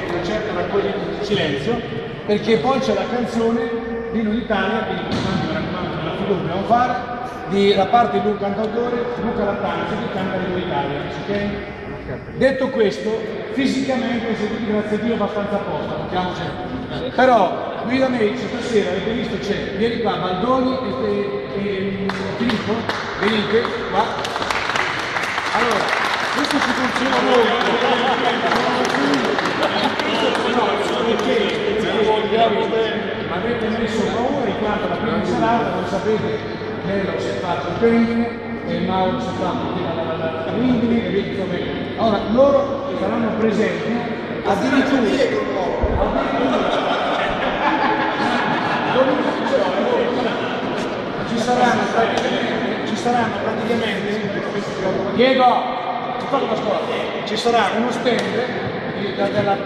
una certa raccoglimento di silenzio, perché poi c'è la canzone di Luca Italia, che mi raccomando nella figura dobbiamo fare, da parte di un cantautore, Luca Lattanzi, che canta di Luca Italia, ok? Detto questo, fisicamente siete tutti, grazie a Dio, abbastanza a posto, mettiamoci. Però Guida Meix stasera avete visto c'è, vieni qua, Baldoni e Filippo, venite qua. Allora, questo si funziona molto, avete messo paura in quanto la prima serata, voi sapete, Nello si è fatto il perimine e Mauro si è fatto la Rimini e via. Ora loro saranno presenti addirittura ci saranno praticamente Diego, ci sarà uno stand della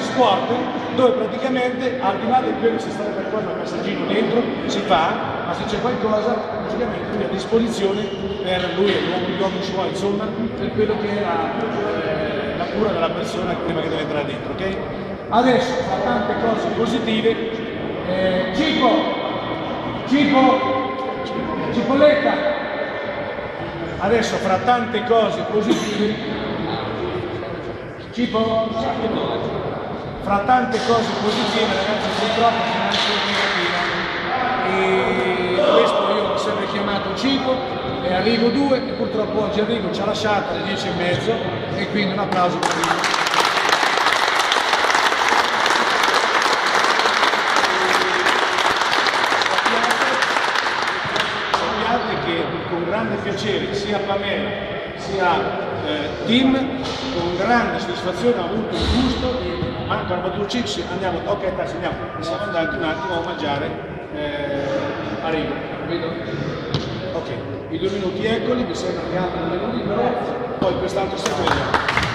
Sport dove praticamente al di là di quello se state per fare un passaggino dentro si fa, ma se c'è qualcosa praticamente lui è a disposizione per lui e gli uomini suoi, insomma, per quello che è la cura della persona prima che deve entrare dentro, ok? Adesso fa tante cose positive. Cipolletta, adesso fra tante cose positive, fra tante cose positive, ragazzi, purtroppo c'è anche negativa, e questo io ho sempre chiamato Cipo, e Arrigo 2, e purtroppo oggi Arrigo ci ha lasciato alle 10:30, e quindi un applauso per Arrigo. Con grande piacere sia Pamela sia Tim, con grande soddisfazione ho avuto il gusto di mancano Maturcicci, andiamo, ok taci, andiamo, siamo andati un attimo a mangiare a Rigo, vedo? Ok, i 2 minuti eccoli, mi sembra che altro non è libero, poi quest'altro si vede.